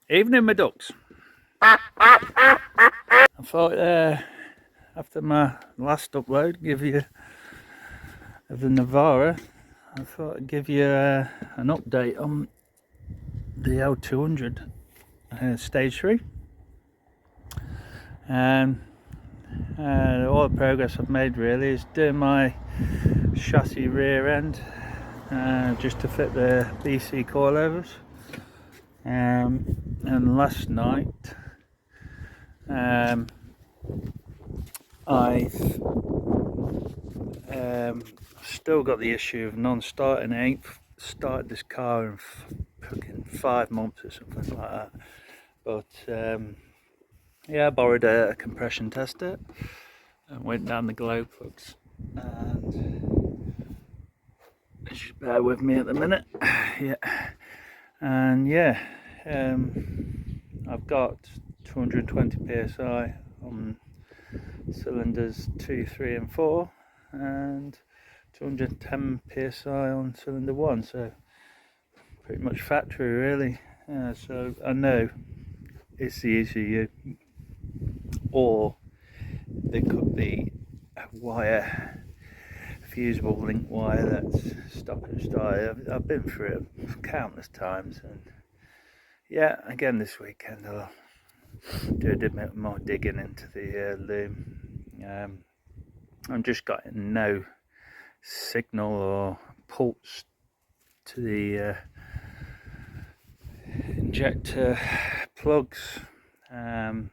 Evening, my ducks. I thought after my last upload, give you of the Navara, I thought I'd give you an update on the L200 Stage 3. And all the progress I've made really is doing my chassis rear end just to fit the BC coilovers. And last night I've still got the issue of non-starting. I ain't started this car in fucking 5 months or something like that. But yeah, I borrowed a compression tester and went down the glow plugs, and just bear with me at the minute. Yeah, and yeah, I've got 220 psi on cylinders 2, 3 and 4, and 210 psi on cylinder 1, so pretty much factory really. So I know it's the ECU, or there could be a wire, fusible link wire that's stop and start. I've been through it countless times, and yeah, again this weekend I'll do a bit more digging into the loom. I'm just getting no signal or pulse to the injector plugs. I'm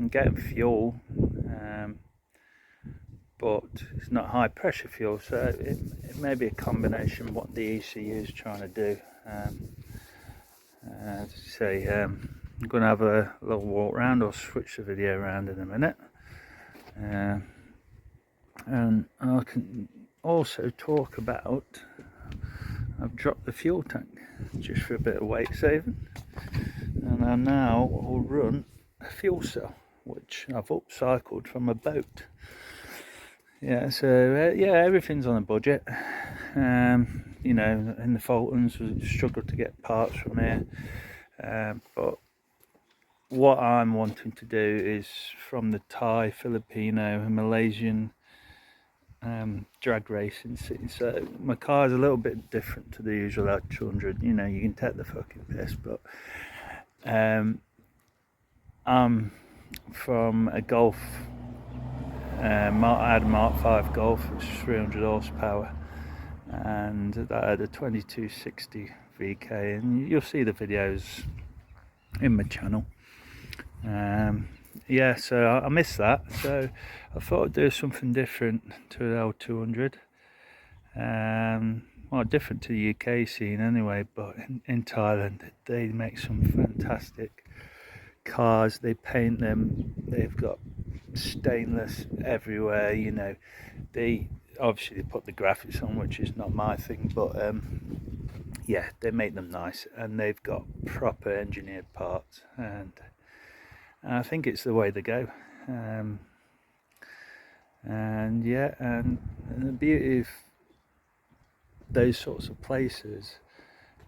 getting fuel, but it's not high pressure fuel, so it may be a combination of what the ECU is trying to do. I'm going to have a little walk around. I'll switch the video around in a minute, and I can also talk about, I've dropped the fuel tank just for a bit of weight saving, and I now will run a fuel cell which I've upcycled from a boat. Yeah, so yeah, everything's on a budget. You know, in the Fultons we struggled to get parts from here, but what I'm wanting to do is from the Thai, Filipino and Malaysian drag racing scene. So my car is a little bit different to the usual L200. You know, you can take the fucking piss, but I'm from a Golf. I had a Mark 5 Golf, which is 300 horsepower, and that had a 2260 VK, and you'll see the videos in my channel. Yeah, so I missed that, so I thought I'd do something different to the L200. Well, different to the UK scene anyway, but in Thailand they make some fantastic cars. They paint them, they've got stainless everywhere, you know. They obviously they put the graphics on, which is not my thing, but yeah, they make them nice, and they've got proper engineered parts, and I think it's the way to go. And yeah, and the beauty of those sorts of places,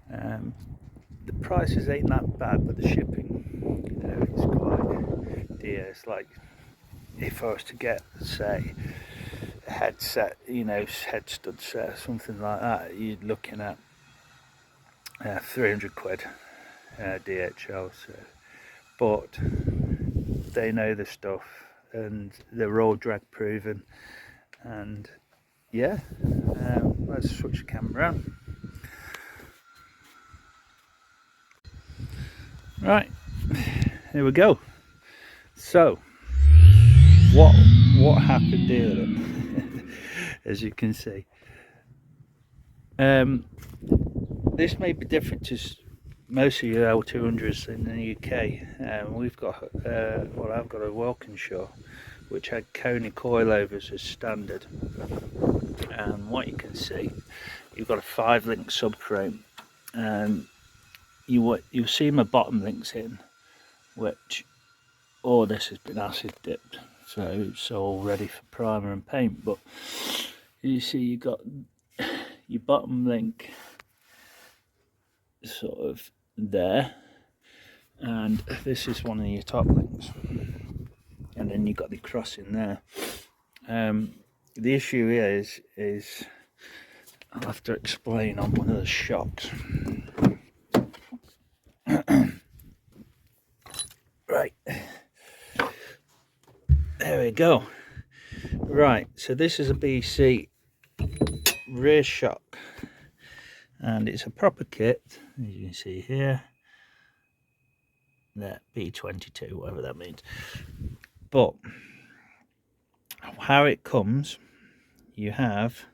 the prices ain't that bad, but the shipping, you know, it's quite dear. It's like if I was to get, say, a headset, you know, head stud set or something like that, you're looking at 300 quid DHL. So, but they know the stuff, and they're all drag proven, and yeah, let's switch the camera around. Right, here we go. So what happened here? As you can see, this may be different to most of your L200s in the UK. We've got well, I've got a Walkinshaw which had Coney coilovers as standard, and what you can see, you've got a 5-link subframe, and you'll see my bottom links in, which all this has been acid dipped, so it's all ready for primer and paint. But you see, you got your bottom link sort of there, and this is one of your top links, and then you've got the crossing there. The issue is I'll have to explain on one of the shocks. Right, there we go. Right, so this is a BC rear shock, and it's a proper kit, as you can see here. That B22, whatever that means. But how it comes, you have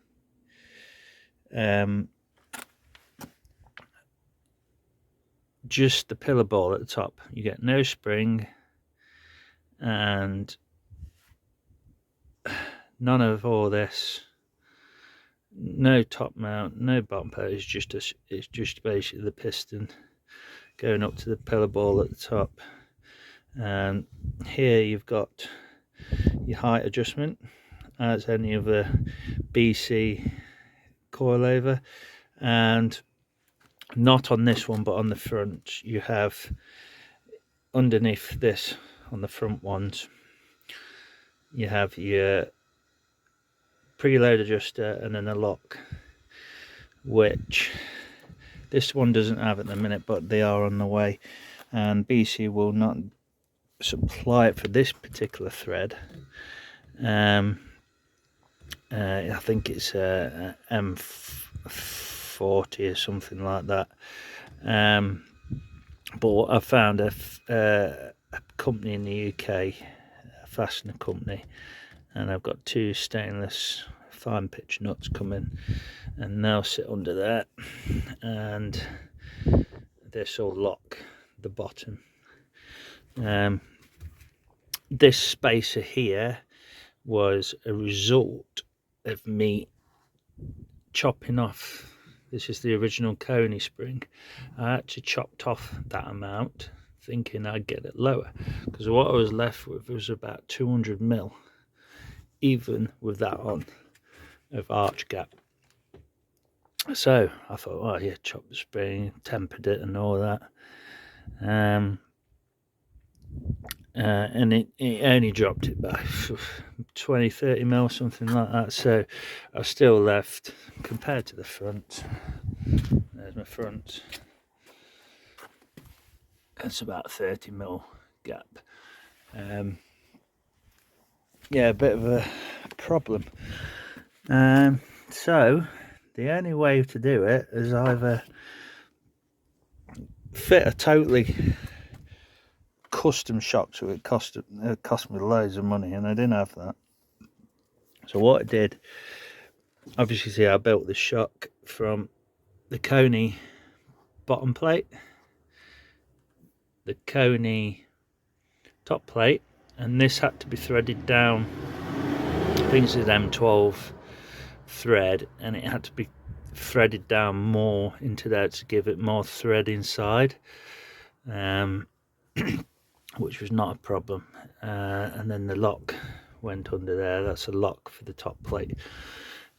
just the pillar ball at the top. You get no spring and none of all this. No top mount, no bottom post. It's just basically the piston going up to the pillar ball at the top. And here you've got your height adjustment, as any other BC coilover, and not on this one, but on the front you have, underneath this on the front ones, you have your preload adjuster and then a lock, which this one doesn't have at the minute, but they are on the way, and BC will not supply it for this particular thread. I think it's a M40 or something like that. But I found a company in the UK, a fastener company, and I've got 2 stainless fine pitch nuts coming, and they'll sit under there, and this will lock the bottom. This spacer here was a result of me chopping off, this is the original Coney spring. I actually chopped off that amount thinking I'd get it lower, because what I was left with was about 200mm, even with that on, of arch gap. So I thought, well, yeah, chop the spring, tempered it and all that. And it only dropped it by 20-30mm, something like that. So I was still left, compared to the front, there's my front, it's about 30mm gap. Yeah, a bit of a problem. So the only way to do it is either fit a totally custom shock, so it cost me loads of money, and I didn't have that. So what I did, obviously, see, I built the shock from the Coney bottom plate, the Coney top plate, and this had to be threaded down. I think it's an M12 thread, and it had to be threaded down more into there to give it more thread inside, which was not a problem. And then the lock went under there. That's a lock for the top plate,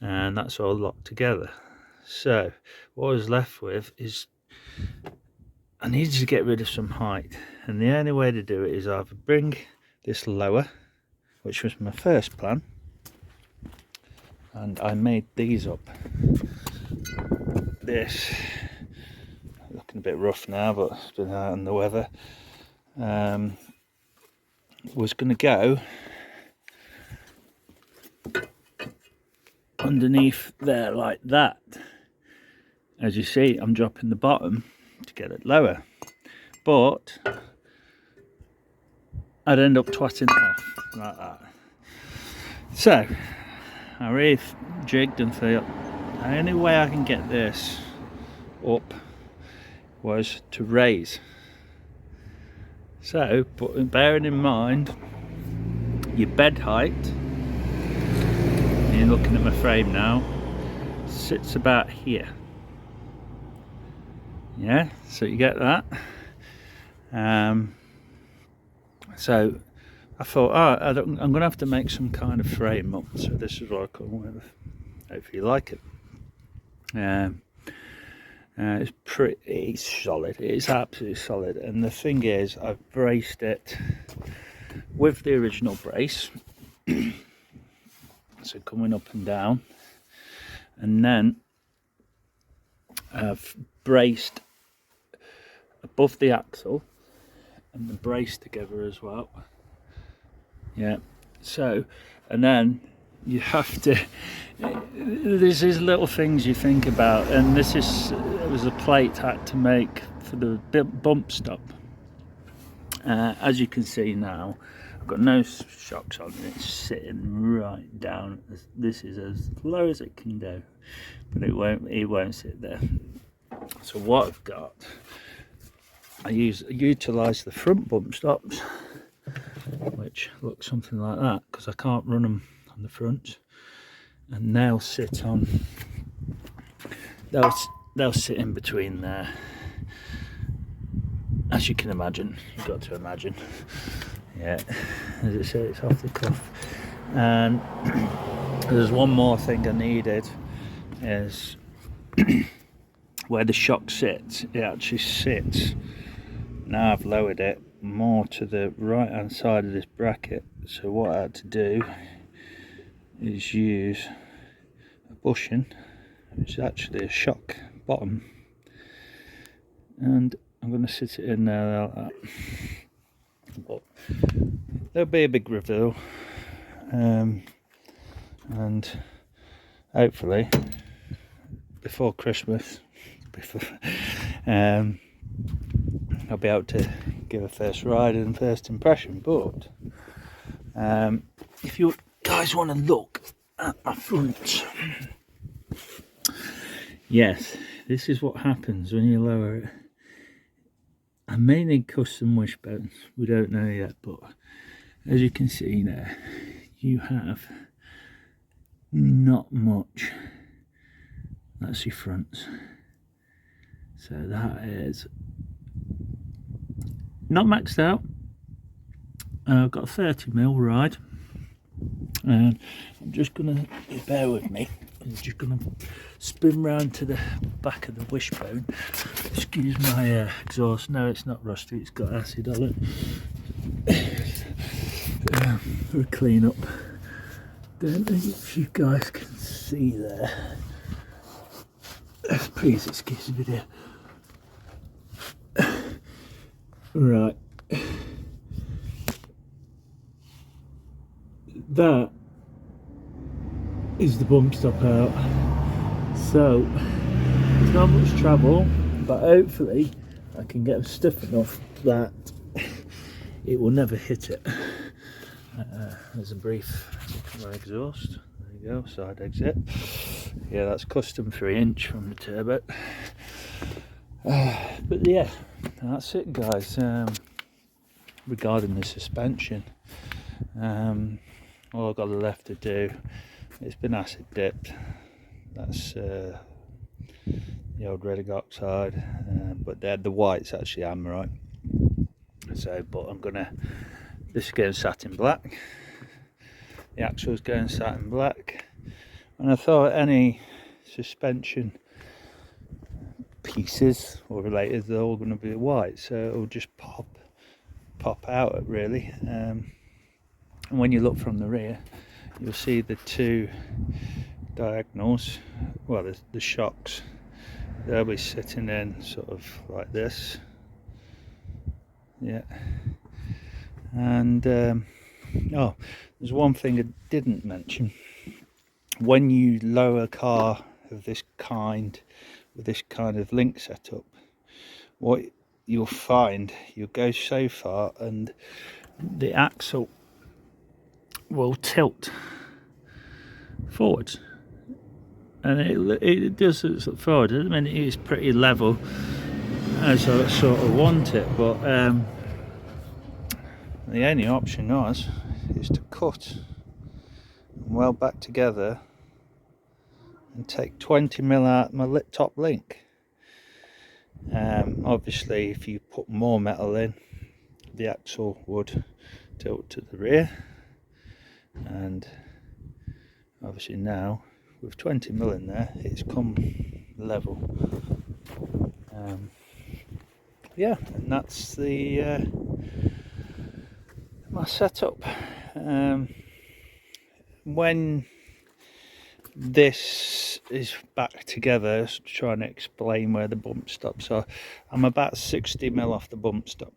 and that's all locked together. So what I was left with is I needed to get rid of some height, and the only way to do it is either bring this lower, which was my first plan, and I made these up. This looking a bit rough now, but it's been out in the weather. Was going to go underneath there like that. As you see, I'm dropping the bottom to get it lower, but I'd end up twatting it off like that. So I re-jigged and thought the only way I can get this up was to raise. So, but bearing in mind your bed height, and you're looking at my frame now, sits about here. Yeah, so you get that. So I thought, I'm going to have to make some kind of frame up. So this is what I call it. Hopefully you like it. It's solid, it's absolutely solid. And the thing is, I've braced it with the original brace, so coming up and down, and then I've braced above the axle and the brace together as well. Yeah, so, and then you have to, there's these little things you think about, and this is, it was a plate I had to make for the bump stop. As you can see now, I've got no shocks on, it's sitting right down. This is as low as it can go, but it won't sit there. So what I've got, I utilise the front bump stops, which look something like that, because I can't run them on the front, and they'll sit on, they'll sit in between there. As you can imagine, you've got to imagine. Yeah, as I say, it's off the cuff. And there's one more thing I needed, is where the shock sits, it actually sits, now I've lowered it more to the right hand side of this bracket. So what I had to do is use a bushing, which is actually a shock bottom, and I'm going to sit it in there like that. But there'll be a big reveal, and hopefully before Christmas, I'll be able to give a first ride and first impression. But if you guys want to look at my front, yes, this is what happens when you lower it. I may need custom wishbones, we don't know yet, but as you can see now, you have not much. That's your fronts. So that is not maxed out. I've got a 30mm ride, and I'm just gonna, bear with me, I'm just gonna spin round to the back of the wishbone. Excuse my exhaust. No, it's not rusty, it's got acid on it. For a clean up. Don't know if you guys can see there. Please excuse the video. Right. That is the bump stop out. So there's not much travel, but hopefully I can get them stiff enough that it will never hit it. There's a brief look at my exhaust. There you go, side exit. Yeah, that's custom 3-inch from the turbo. But yeah, that's it, guys. Regarding the suspension, all I've got left to do, it's been acid dipped. That's the old red oxide, but the white's actually ammonite. So, but I'm gonna, this is going satin black, the axle's going satin black, and I thought any suspension pieces or related, they're all going to be white, so it'll just pop out really. And when you look from the rear, you'll see the two diagonals, well, the shocks, they'll be sitting in sort of like this. Yeah. And oh, there's one thing I didn't mention. When you lower a car of this kind, with this kind of link setup, what you'll find, you'll go so far and the axle will tilt forwards, and it does it forward. I mean, it's pretty level as I sort of want it, but the only option was is to cut well back together and take 20mm out my top link. Obviously if you put more metal in, the axle would tilt to the rear, and obviously now with 20mm in there, it's come level. Yeah, and that's the my setup. When this is back together, trying to explain where the bump stops are, I'm about 60mm off the bump stop,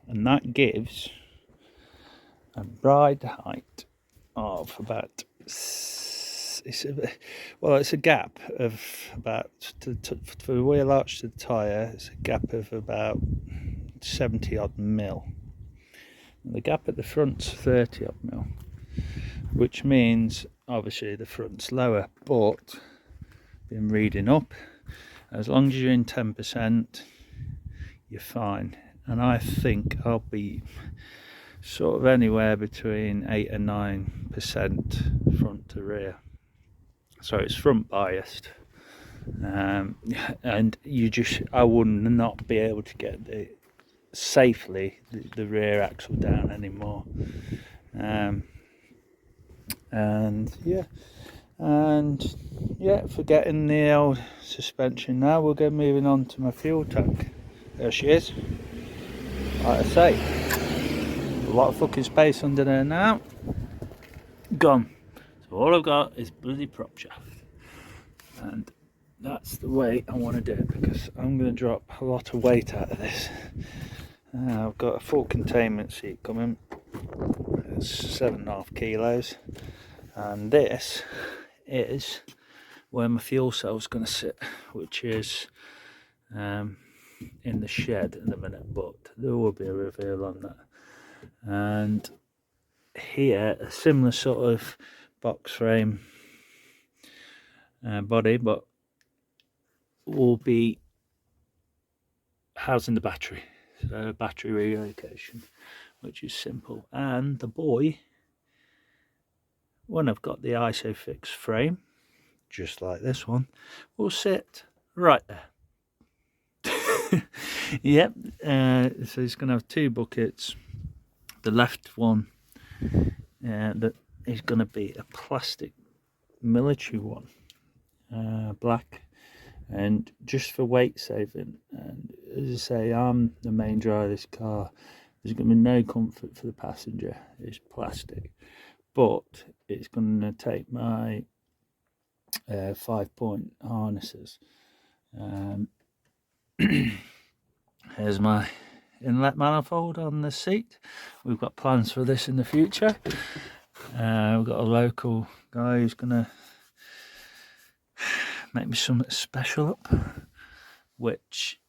and that gives a ride height of about, it's a gap of about, for the wheel arch to the tyre, it's a gap of about 70 odd mil. And the gap at the front's 30 odd mil, which means obviously the front's lower, but been reading up, as long as you're in 10%, you're fine. And I think I'll be sort of anywhere between 8 and 9% front to rear. So it's front biased, and I would not be able to get safely the rear axle down anymore. And forgetting the old suspension now, we'll go moving on to my fuel tank. There she is. Like I say, a lot of fucking space under there now. Gone. So all I've got is bloody prop shaft, and that's the way I want to do it, because I'm going to drop a lot of weight out of this. I've got a full containment seat coming. It's 7.5 kilos, and this is where my fuel cell's going to sit, which is in the shed in a minute, but there will be a reveal on that. And here, a similar sort of box frame body, but will be housing the battery, so battery relocation, which is simple. And the boy, when I've got the ISOFIX frame, just like this one, will sit right there. Yep. So he's going to have two buckets. The left one that is going to be a plastic military one, black, and just for weight saving. And as I say, I'm the main driver of this car. There's going to be no comfort for the passenger. It's plastic, but it's going to take my 5-point harnesses. Here's my inlet manifold on the seat. We've got plans for this in the future. We've got a local guy who's gonna make me something special up, which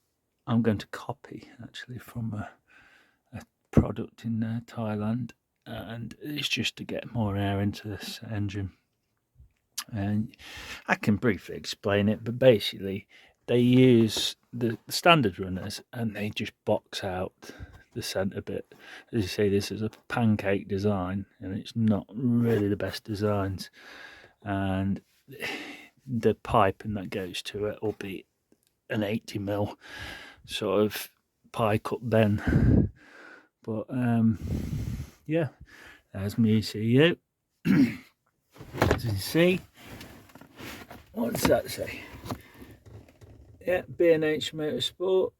I'm going to copy actually from a product in Thailand, and it's just to get more air into this engine. And I can briefly explain it, but basically they use the standard runners and they just box out the centre bit. As you see, this is a pancake design, and it's not really the best designs, and the piping that goes to it will be an 80mm sort of pie cut then. But yeah, there's me ECU. As you can see, what does that say? Yeah, B&H Motorsport,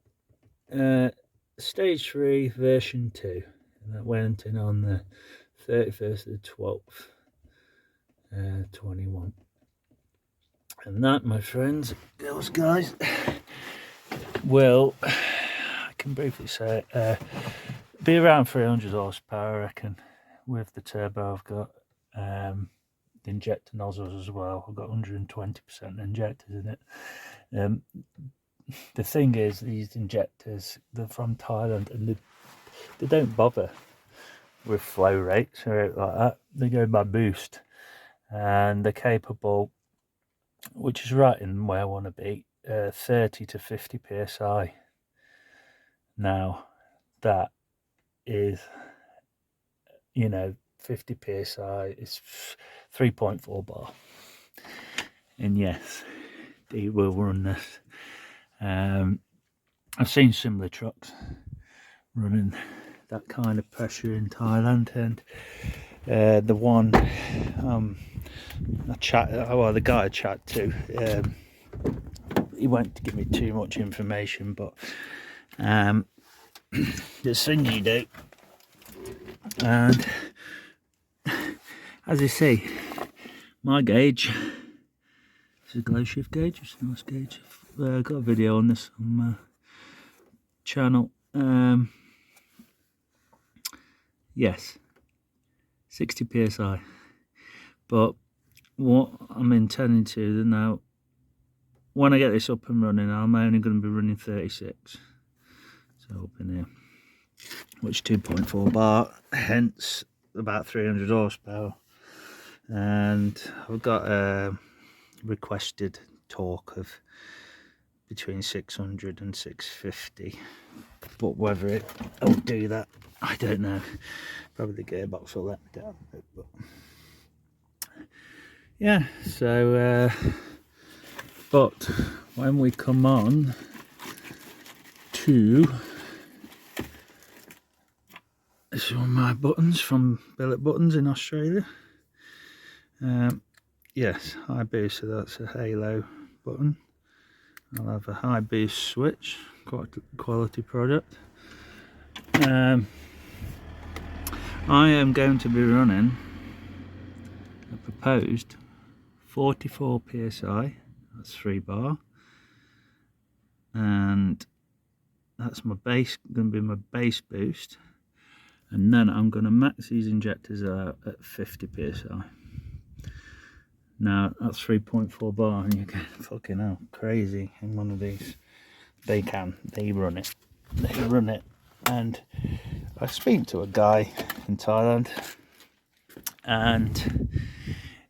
Stage 3 version 2, and that went in on the 31st of the 12th, 21. And that, my friends, those guys, will, I can briefly say, be around 300 horsepower, I reckon, with the turbo I've got. The injector nozzles as well. I've got 120% injectors in it. The thing is, these injectors, they're from Thailand, and they don't bother with flow rates or anything like that. They go by boost, and they're capable, which is right in where I want to be, 30 to 50 psi. Now that is, 50 psi is 3.4 bar, and yes, they will run this. I've seen similar trucks running that kind of pressure in Thailand, and the one the guy I chat to, he won't give me too much information, but there's things you do. And as I say, my gauge is a glow shift gauge. It's a nice gauge. I've got a video on this on my channel. Yes, 60 psi. But what I'm intending to do now, when I get this up and running, I'm only going to be running 36. So up in here, which 2.4 bar, hence about 300 horsepower. And I've got a requested torque of between 600 and 650, but whether it'll do that, I don't know. Probably the gearbox will let me down a bit, but yeah. So but when we come on to, this is one of my buttons from Billet Buttons in Australia. Yes, high boost, so that's a halo button. I'll have a high boost switch, quality product. I am going to be running a proposed 44 psi, that's 3 bar, and that's my base, going to be my base boost, and then I'm going to max these injectors out at 50 psi. Now that's 3.4 bar, and you get fucking hell crazy in one of these. They run it. And I speak to a guy in Thailand, and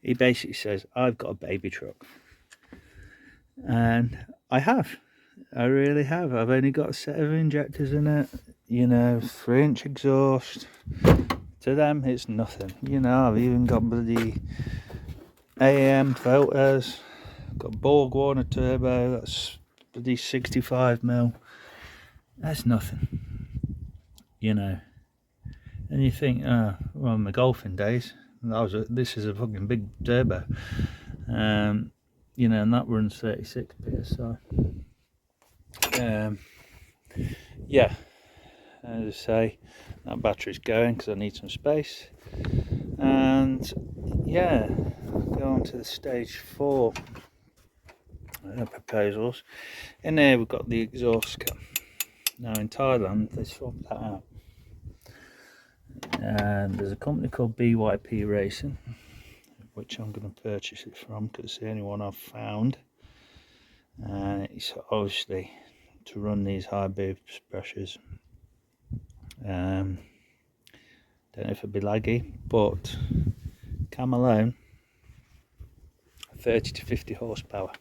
he basically says, I've got a baby truck. And I really have. I've only got a set of injectors in it, you know, 3-inch exhaust. To them it's nothing, you know. I've even got bloody AM filters, got Borg Warner turbo, that's bloody 65mm. That's nothing, you know. And you think, oh, well, in my golfing days, this is a fucking big turbo, you know, and that runs 36 psi. Yeah, as I say, that battery's going because I need some space. And yeah, go on to the stage 4 proposals. In there we've got the exhaust cap. Now in Thailand they swapped that out, and there's a company called BYP Racing, which I'm going to purchase it from because it's the only one I've found, and it's obviously to run these high boost brushes. Don't know if it'd be laggy, but cam alone 30 to 50 horsepower,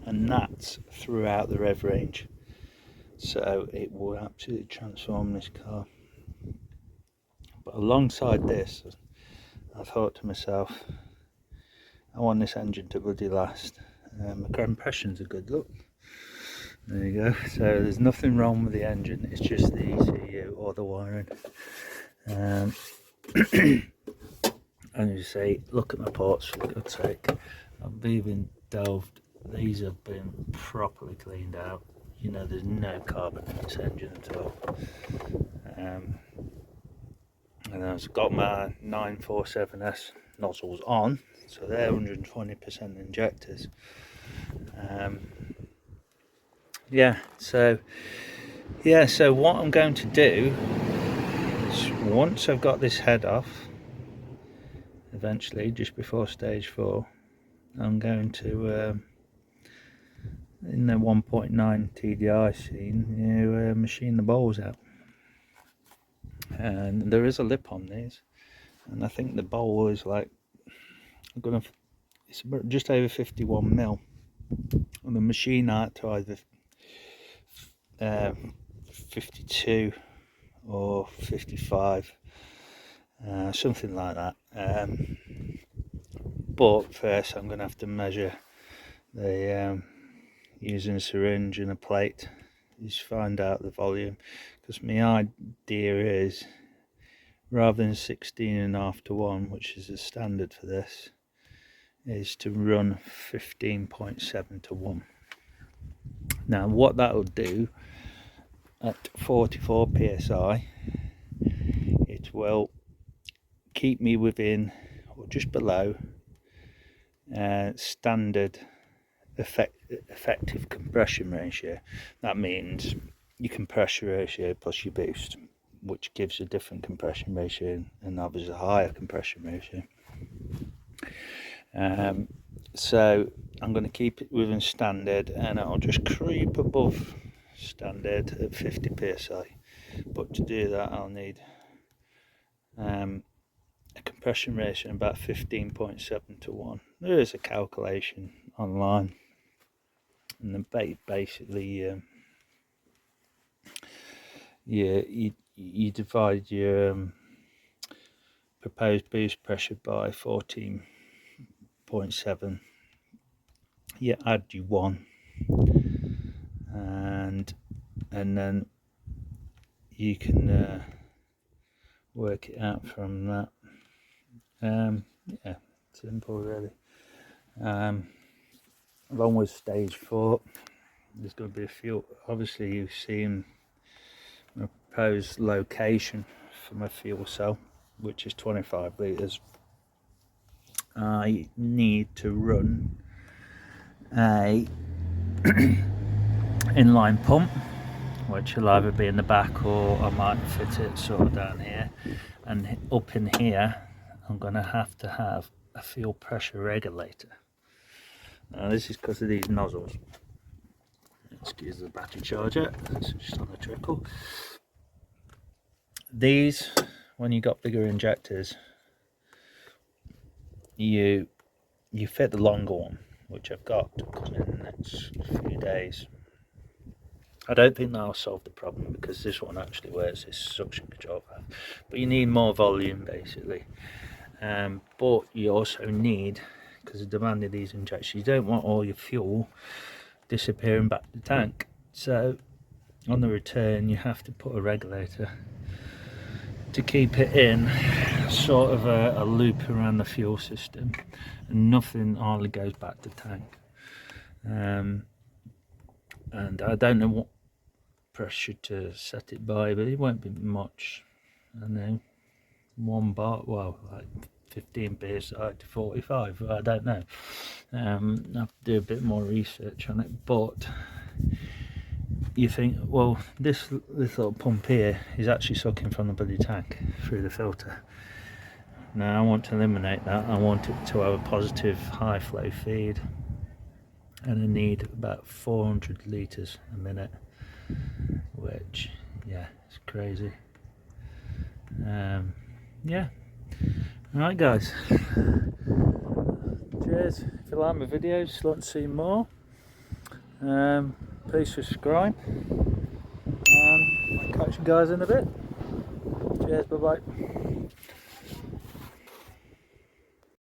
and that's throughout the rev range, so it will absolutely transform this car. But alongside this, I thought to myself, I want this engine to bloody last. My compression's a good look. There you go. So there's nothing wrong with the engine, it's just the ECU or the wiring. And you say, look at my ports, for God's sake. I've even delved, these have been properly cleaned out. You know, there's no carbon in this engine at all. And I've got my 947S nozzles on, so they're 120% injectors. So what I'm going to do is, once I've got this head off, eventually just before stage 4, I'm going to in the 1.9 TDI scene, machine the bowls out. And there is a lip on these, and I think the bowl is like, it's about just over 51mm, and the machine out to either 52 or 55, something like that. But first I'm going to have to measure the using a syringe and a plate, just find out the volume, because my idea is, rather than 16.5 to 1, which is the standard for this, is to run 15.7 to 1. Now what that will do at 44 psi, it will keep me within or just below standard effective compression ratio. That means your compression ratio plus your boost, which gives a different compression ratio, and others a higher compression ratio. So I'm going to keep it within standard, and I'll just creep above standard at 50 psi. But to do that, I'll need a compression ratio of about 15.7 to 1. There is a calculation online, and then basically you divide your proposed boost pressure by 14.7. You add your 1, and then you can work it out from that. Yeah, simple really. Along with stage 4, there's going to be a fuel. Obviously, you've seen my proposed location for my fuel cell, which is 25 litres. I need to run a inline pump, which will either be in the back or I might fit it sort of down here, and up in here I'm going to have a fuel pressure regulator. Now this is because of these nozzles. Excuse the battery charger, it's just on a trickle. These, when you got bigger injectors, you fit the longer one, which I've got to come in the next few days. I don't think that'll solve the problem, because this one actually wears this suction control valve, but you need more volume basically. But you also need, because the demand of these injections, you don't want all your fuel disappearing back the tank, so on the return you have to put a regulator to keep it in sort of a loop around the fuel system, and nothing hardly goes back to tank. And I don't know what pressure to set it by, but it won't be much. I know 1 bar, well, like 15 psi to 45, I don't know. I have to do a bit more research on it. But you think, well, this little pump here is actually sucking from the bloody tank through the filter. Now I want to eliminate that. I want it to have a positive high flow feed, and I need about 400 litres a minute, which, yeah, it's crazy. Yeah. Alright guys, cheers. If you like my videos, like to see more, please subscribe, and I'll catch you guys in a bit. Cheers, bye bye.